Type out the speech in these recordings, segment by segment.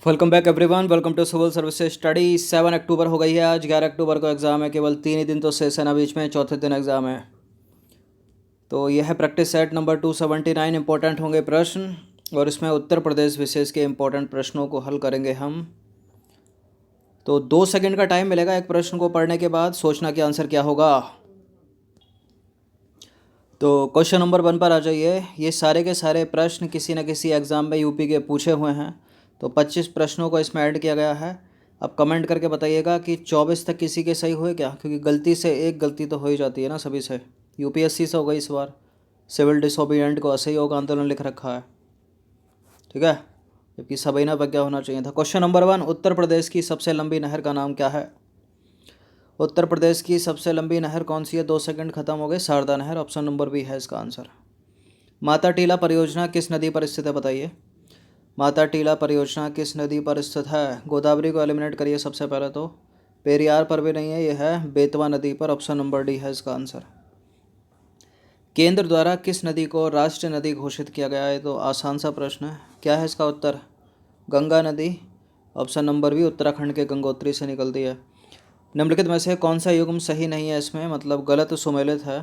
Welcome back everyone. Welcome to civil services study. 7 अक्टूबर हो गई है आज। 11 अक्टूबर को एग्ज़ाम है। केवल 3 ही दिन तो सेशन है, बीच में चौथे दिन एग्ज़ाम है। तो यह है प्रैक्टिस सेट नंबर 279। इंपॉर्टेंट होंगे प्रश्न और इसमें उत्तर प्रदेश विशेष के इंपॉर्टेंट प्रश्नों को हल करेंगे हम। तो 2 सेकंड का टाइम मिलेगा एक प्रश्न को पढ़ने के बाद सोचना कि आंसर क्या होगा। तो क्वेश्चन नंबर 1 पर आ जाइए। ये सारे के सारे प्रश्न किसी न किसी एग्ज़ाम में यूपी के पूछे हुए हैं। तो 25 प्रश्नों को इसमें ऐड किया गया है। अब कमेंट करके बताइएगा कि 24 तक किसी के सही हुए क्या, क्योंकि गलती से एक गलती तो हो ही जाती है ना सभी से। यूपीएससी से हो गई इस बार। सिविल डिसोबीडिएंट को असहयोग आंदोलन लिख रखा है, ठीक है, जबकि सबीना प्रज्ञा होना चाहिए था। क्वेश्चन नंबर 1, उत्तर प्रदेश की सबसे लंबी नहर का नाम क्या है? उत्तर प्रदेश की सबसे लंबी नहर कौन सी है? 2 सेकंड खत्म हो गए। शारदा नहर, ऑप्शन नंबर बी है इसका आंसर। माता टीला परियोजना किस नदी पर स्थित है, बताइए। माता टीला परियोजना किस नदी पर स्थित है? गोदावरी को एलिमिनेट करिए सबसे पहले तो। पेरियार पर भी नहीं है, यह है बेतवा नदी पर, ऑप्शन नंबर डी है इसका आंसर। केंद्र द्वारा किस नदी को राष्ट्रीय नदी घोषित किया गया है? तो आसान सा प्रश्न है। क्या है इसका उत्तर? गंगा नदी, ऑप्शन नंबर बी, उत्तराखंड के गंगोत्री से निकलती है। निम्नलिखित में से कौन सा युग्म सही नहीं है इसमें, मतलब गलत सुमेलित है?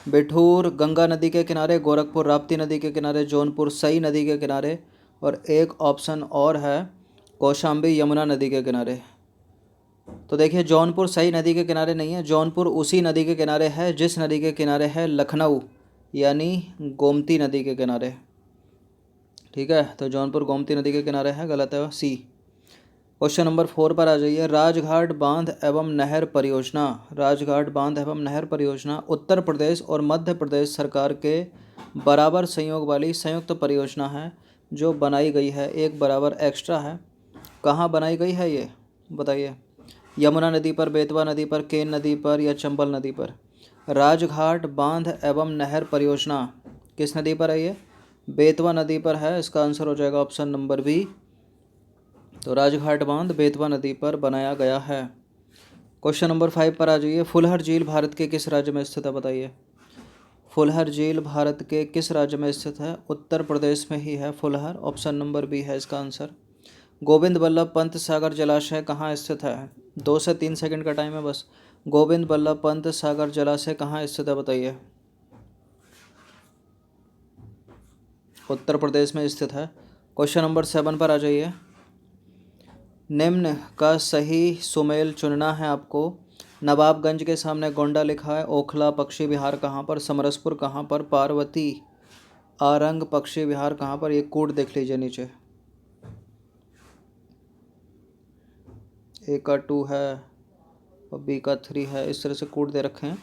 बिठूर गंगा नदी के किनारे, गोरखपुर राप्ती नदी के किनारे, जौनपुर सई नदी के किनारे, और एक ऑप्शन और है कौशाम्बी यमुना नदी के किनारे। तो देखिए, जौनपुर सई नदी के किनारे नहीं है, जौनपुर उसी नदी के किनारे है जिस नदी के किनारे है लखनऊ, यानी गोमती नदी के किनारे, ठीक है। तो जौनपुर गोमती नदी के किनारे है, गलत है सी। क्वेश्चन नंबर 4 पर आ जाइए। राजघाट बांध एवं नहर परियोजना, राजघाट बांध एवं नहर परियोजना उत्तर प्रदेश और मध्य प्रदेश सरकार के बराबर संयोग वाली संयुक्त परियोजना है जो बनाई गई है, एक बराबर एक्स्ट्रा है। कहाँ बनाई गई है ये बताइए? यमुना नदी पर, बेतवा नदी पर, केन नदी पर, या चंबल नदी पर? राजघाट बांध एवं नहर परियोजना किस नदी पर है ये? बेतवा नदी पर है, इसका आंसर हो जाएगा ऑप्शन नंबर बी। तो राजघाट बांध बेतवा नदी पर बनाया गया है। क्वेश्चन नंबर 5 पर आ जाइए। फुलहर झील भारत के किस राज्य में स्थित है, बताइए। फुलहर झील भारत के किस राज्य में स्थित है? उत्तर प्रदेश में ही है फुलहर, ऑप्शन नंबर बी है इसका आंसर। गोविंद बल्लभ पंत सागर जलाशय कहाँ स्थित है? 2 से 3 सेकंड का टाइम है बस। गोविंद बल्लभ पंत सागर जलाशय कहाँ स्थित है, बताइए। उत्तर प्रदेश में स्थित है। क्वेश्चन नंबर 7 पर आ जाइए। निम्न का सही सुमेल चुनना है आपको। नवाबगंज के सामने गोंडा लिखा है, ओखला पक्षी विहार कहाँ पर, समरसपुर कहाँ पर, पार्वती आरंग पक्षी विहार कहाँ पर? ये कोड देख लीजिए नीचे, ए का 2 है और बी का 3 है, इस तरह से कोड दे रखे हैं।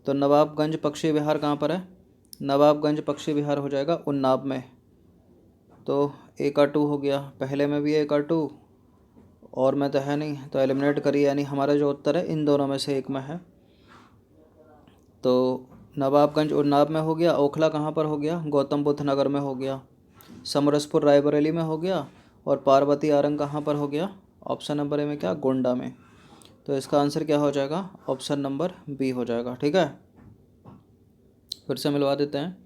तो नवाबगंज पक्षी विहार कहाँ पर है? नवाबगंज पक्षी विहार हो जाएगा उन्नाव में। तो ए का 2 हो गया, पहले में भी ए का 2 और में तो है नहीं, तो एलिमिनेट करिए, यानी हमारा जो उत्तर है इन दोनों में से एक में है। तो नवाबगंज उन्नाव में हो गया, ओखला कहाँ पर हो गया? गौतम बुद्ध नगर में हो गया, समरसपुर रायबरेली में हो गया, और पार्वती आरंग कहाँ पर हो गया? ऑप्शन नंबर ए में क्या? गोंडा में। तो इसका आंसर क्या हो जाएगा? ऑप्शन नंबर बी हो जाएगा, ठीक है। फिर से मिलवा देते हैं।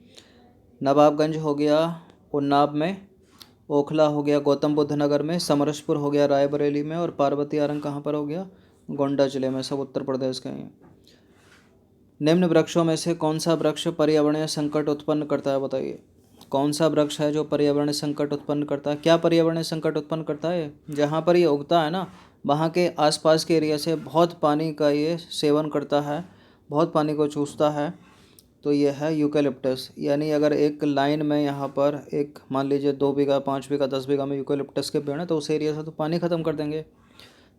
नवाबगंज हो गया उन्नाव में, ओखला हो गया गौतम बुद्ध नगर में, समरसपुर हो गया रायबरेली में, और पार्वती आरंग कहाँ पर हो गया? गोंडा जिले में। सब उत्तर प्रदेश के हैं। निम्न वृक्षों में से कौन सा वृक्ष पर्यावरणीय संकट उत्पन्न करता है, बताइए। कौन सा वृक्ष है जो पर्यावरणीय संकट उत्पन्न करता है? क्या पर्यावरणीय संकट उत्पन्न करता है? जहाँ पर ये उगता है ना, वहाँ के आसपास के एरिया से बहुत पानी का ये सेवन करता है, बहुत पानी को चूसता है। तो ये है यूकेलिप्टस। यानी अगर एक लाइन में यहाँ पर एक मान लीजिए 2 बीघा, 5 बीघा, 10 बीघा में यूकेलिप्टस के पेड़ हैं, तो उस एरिया से तो पानी ख़त्म कर देंगे।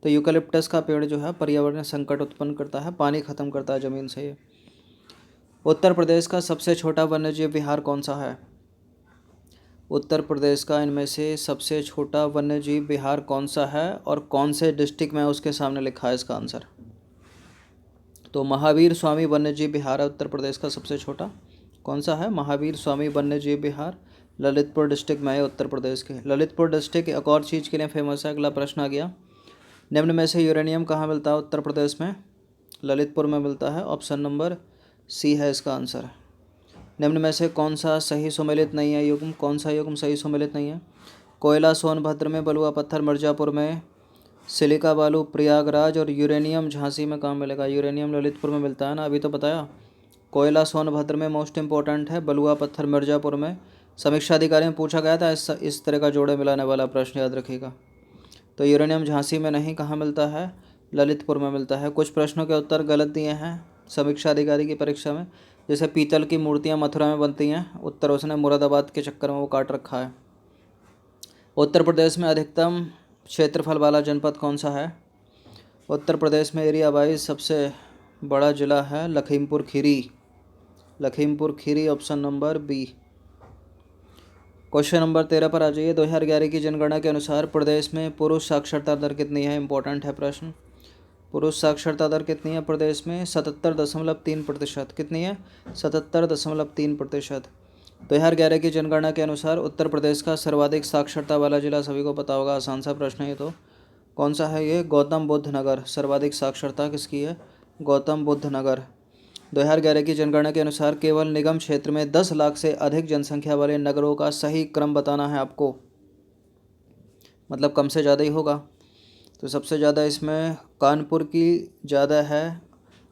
तो यूकेलिप्टस का पेड़ जो है पर्यावरणीय संकट उत्पन्न करता है, पानी ख़त्म करता है ज़मीन से ये। उत्तर प्रदेश का सबसे छोटा वन्यजीव विहार कौन सा है? उत्तर प्रदेश का इनमें से सबसे छोटा वन्यजीव विहार कौन सा है और कौन से डिस्ट्रिक्ट में उसके सामने लिखा है इसका आंसर? तो महावीर स्वामी वन्यजीव विहार है उत्तर प्रदेश का सबसे छोटा। कौन सा है? महावीर स्वामी वन्यजीव विहार, ललितपुर डिस्ट्रिक्ट में है उत्तर प्रदेश के। ललितपुर डिस्ट्रिक्ट एक और चीज़ के लिए फेमस है। अगला प्रश्न आ गया। निम्न में से यूरेनियम कहाँ मिलता है उत्तर प्रदेश में? ललितपुर में मिलता है, ऑप्शन नंबर सी है इसका आंसर। निम्न में से कौन सा सही सुमेलित नहीं है युग्म? कौन सा युग्म सही सुमेलित नहीं है? कोयला सोनभद्र में, बलुआ पत्थर मिर्ज़ापुर में, सिलिका बालू प्रयागराज और यूरेनियम झांसी में कहाँ मिलेगा? यूरेनियम ललितपुर में मिलता है ना, अभी तो बताया। कोयला सोनभद्र में मोस्ट इम्पोर्टेंट है, बलुआ पत्थर मिर्ज़ापुर में। समीक्षा अधिकारी में पूछा गया था इस तरह का जोड़े मिलाने वाला प्रश्न, याद रखिएगा। तो यूरेनियम झांसी में नहीं, कहाँ मिलता है? ललितपुर में मिलता है। कुछ प्रश्नों के उत्तर गलत दिए हैं समीक्षा अधिकारी की परीक्षा में, जैसे पीतल की मूर्तियाँ मथुरा में बनती हैं, उत्तर उसने मुरादाबाद के चक्कर में वो काट रखा है। उत्तर प्रदेश में अधिकतम क्षेत्रफल वाला जनपद कौन सा है? उत्तर प्रदेश में एरिया वाइज सबसे बड़ा जिला है Lakhimpur Kheri. Lakhimpur Kheri, option number B. Question number 13 पर आ जाइए। 2011 की जनगणना के अनुसार प्रदेश में पुरुष साक्षरता दर कितनी है? इंपॉर्टेंट है प्रश्न। पुरुष साक्षरता दर कितनी है प्रदेश में? 77.3%। कितनी है? 77.3%। 2011 की जनगणना के अनुसार उत्तर प्रदेश का सर्वाधिक साक्षरता वाला जिला सभी को पता होगा, आसान सा प्रश्न है ये तो। कौन सा है ये? गौतम बुद्ध नगर। सर्वाधिक साक्षरता किसकी है? गौतम बुद्ध नगर। 2011 की जनगणना के अनुसार केवल निगम क्षेत्र में 10 लाख से अधिक जनसंख्या वाले नगरों का सही क्रम बताना है आपको, मतलब कम से ज़्यादा ही होगा। तो सबसे ज़्यादा इसमें कानपुर की ज़्यादा है,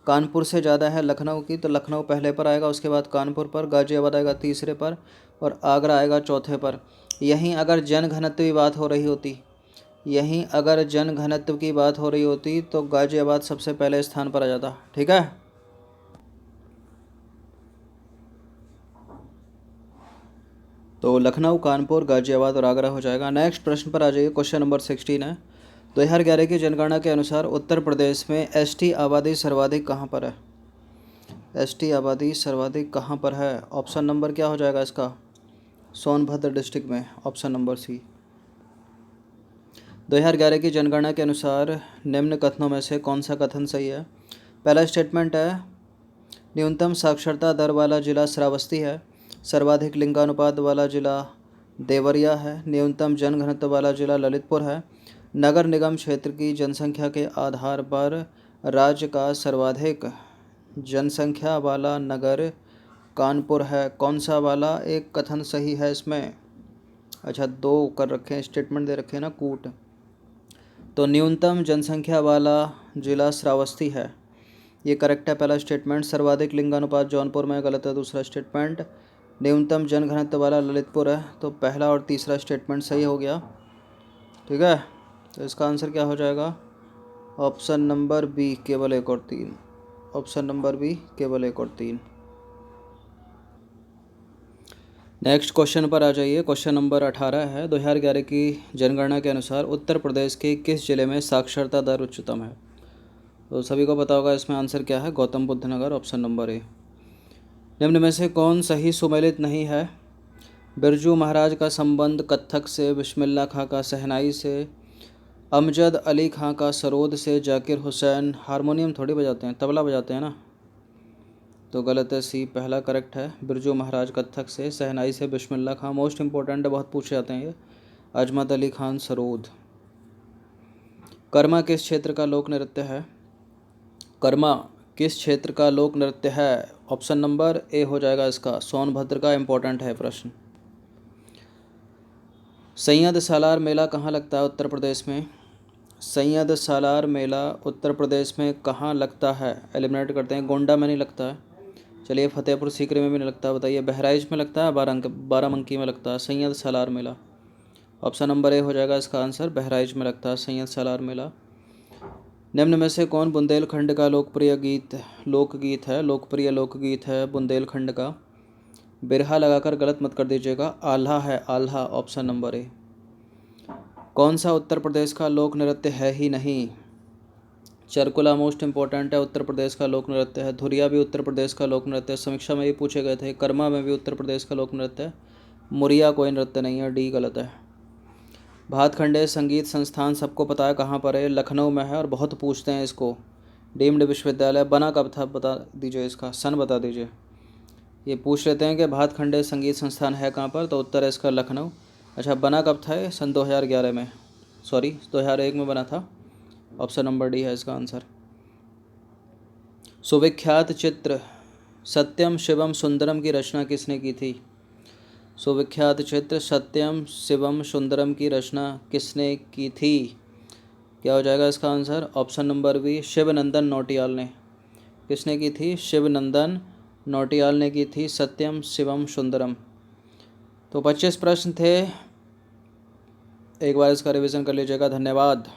कानपुर से ज़्यादा है लखनऊ की, तो लखनऊ पहले पर आएगा, उसके बाद कानपुर पर, गाज़ियाबाद आएगा तीसरे पर और आगरा आएगा चौथे पर। यहीं अगर जनघनत्व की बात हो रही होती, यहीं अगर जनघनत्व की बात हो रही होती तो गाज़ियाबाद सबसे पहले स्थान पर आ जाता। ठीक है, तो लखनऊ, कानपुर, गाज़ियाबाद और आगरा हो जाएगा। नेक्स्ट प्रश्न पर आ जाइए। क्वेश्चन नंबर 16 है। 2011 की जनगणना के अनुसार उत्तर प्रदेश में एसटी आबादी सर्वाधिक कहाँ पर है? एसटी आबादी सर्वाधिक कहाँ पर है? ऑप्शन नंबर क्या हो जाएगा इसका? सोनभद्र डिस्ट्रिक्ट में, ऑप्शन नंबर सी। 2011 की जनगणना के अनुसार निम्न कथनों में से कौन सा कथन सही है? पहला स्टेटमेंट है, न्यूनतम साक्षरता दर वाला जिला श्रावस्ती है, सर्वाधिक लिंगानुपात वाला जिला देवरिया है, न्यूनतम जनघनत्व वाला जिला ललितपुर है, नगर निगम क्षेत्र की जनसंख्या के आधार पर राज्य का सर्वाधिक जनसंख्या वाला नगर कानपुर है। कौन सा वाला एक कथन सही है इसमें? अच्छा, दो कर रखे हैं, स्टेटमेंट दे रखे हैं ना, कूट। तो न्यूनतम जनसंख्या वाला जिला श्रावस्ती है, ये करेक्ट है पहला स्टेटमेंट। सर्वाधिक लिंगानुपात जौनपुर में, गलत है दूसरा स्टेटमेंट। न्यूनतम जनघनत्व वाला ललितपुर है, तो पहला और तीसरा स्टेटमेंट सही हो गया। ठीक है, तो इसका आंसर क्या हो जाएगा? ऑप्शन नंबर बी, केवल 1 और 3। ऑप्शन नंबर बी, केवल 1 और 3। नेक्स्ट क्वेश्चन पर आ जाइए। क्वेश्चन नंबर 18 है। 2011 की जनगणना के अनुसार उत्तर प्रदेश के किस जिले में साक्षरता दर उच्चतम है? तो सभी को पता होगा इसमें आंसर क्या है, गौतम बुद्ध नगर, ऑप्शन नंबर ए। निम्न में से कौन सही सुमेलित नहीं है? बिरजू महाराज का संबंध कत्थक से, बिस्मिल्लाह खां का शहनाई से, अमजद अली खां का सरोद से, जाकिर हुसैन हारमोनियम थोड़ी बजाते हैं, तबला बजाते हैं ना, तो गलत है सी, पहला करेक्ट है। बिरजू महाराज कत्थक से, शहनाई से बिस्मिल्लाह खां, मोस्ट इंपॉर्टेंट है, बहुत पूछे जाते हैं ये। अजमत अली खान सरोद। कर्मा किस क्षेत्र का लोक नृत्य है? कर्मा किस क्षेत्र का लोक नृत्य है? ऑप्शन नंबर ए हो जाएगा इसका, सोनभद्र का। इंपॉर्टेंट है प्रश्न। सैयद सालार मेला कहाँ लगता है उत्तर प्रदेश में? सैयद सालार मेला उत्तर प्रदेश में कहाँ लगता है? एलिमिनेट करते हैं। गोंडा में नहीं लगता है, चलिए फतेहपुर सीकरी में भी नहीं लगता, बताइए। बहराइच में लगता है, बाराबंकी में लगता है सैयद सालार मेला। ऑप्शन नंबर ए हो जाएगा इसका आंसर, बहराइच में लगता है सैयद सालार मेला। निम्न में से कौन बुंदेलखंड का लोकगीत है बुंदेलखंड का? बिरहा लगाकर गलत मत कर दीजिएगा, आल्हा है, आल्हा, ऑप्शन नंबर ए। कौन सा उत्तर प्रदेश का लोक नृत्य है ही नहीं? चरकुला मोस्ट इंपॉर्टेंट है, उत्तर प्रदेश का लोक नृत्य है। धुरिया भी उत्तर प्रदेश का लोक नृत्य है, समीक्षा में ये पूछे गए थे। कर्मा में भी उत्तर प्रदेश का लोक नृत्य है। मुरिया कोई नृत्य नहीं है, डी गलत है। भातखंडे संगीत संस्थान सबको पता है कहाँ पर है, लखनऊ में है और बहुत पूछते हैं इसको। डीम्ड विश्वविद्यालय बना कब था बता दीजिए, इसका सन बता दीजिए। ये पूछ लेते हैं कि भातखंडे संगीत संस्थान है कहाँ पर, तो उत्तर है इसका लखनऊ। अच्छा, बना कब था ये? सन 2011 में, सॉरी 2001 में बना था। ऑप्शन नंबर डी है इसका आंसर। सुविख्यात चित्र सत्यम शिवम सुंदरम की रचना किसने की थी? सुविख्यात चित्र सत्यम शिवम सुंदरम की रचना किसने की थी? क्या हो जाएगा इसका answer? Option number B, Shivnandan Nautiyal ने। किसने की थी? शिवनंदन नौटियाल ने की थी सत्यम शिवम सुंदरम। तो 25 प्रश्न थे, एक बार इसका रिवीजन कर लीजिएगा। धन्यवाद।